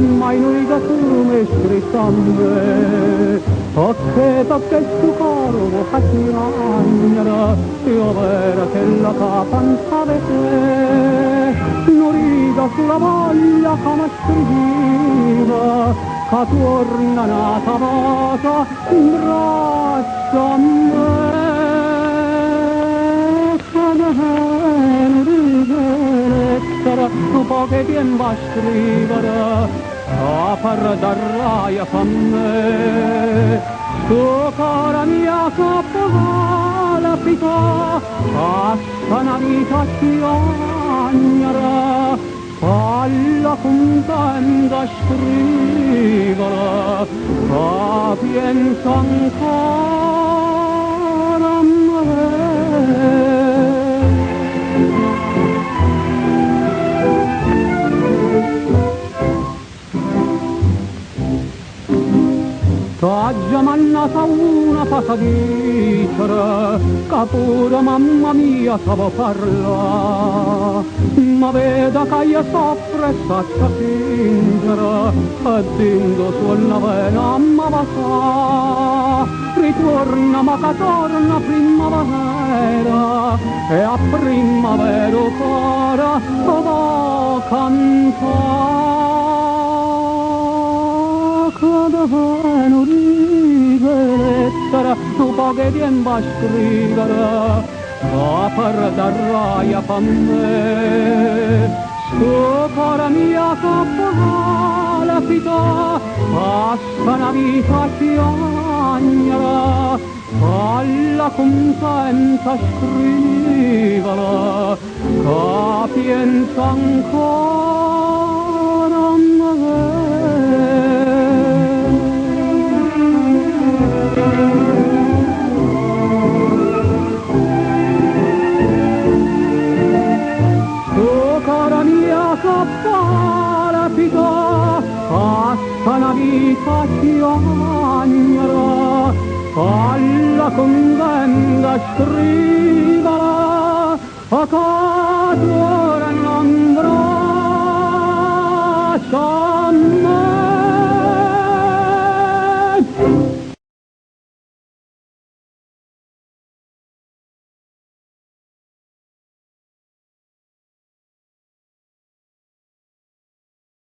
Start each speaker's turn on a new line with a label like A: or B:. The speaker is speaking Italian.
A: mai noi da fume scrittambe, perché sto coro facci ragnara, io vera che la capanza avete, non rida sulla voglia che mi scriviva, che torna nata vota in braccio a me. Dopo che ti va a scrivere a far darraia fa me tu cara mia capola pita passa una vita chiagnara falla contenta a scrivere ma pensa ancora a me. T'ha mannata una passadicera, che pure mamma mia savo parla, ma veda che io soffre e saccia fingere, e dentro sulla vena ma va sa, ritorna ma che torna primavera, e a primavera cara va cantare. Non rivelettere, dopo che ti va a scrivere, a far darraia fa me. Sto cara mia capola pita, passa una vita chiagnara, falla contenta scrivere, che pensa ancora a me. Cappara pita, passa una vita chiagnara, falla contenta scrivere, a casa non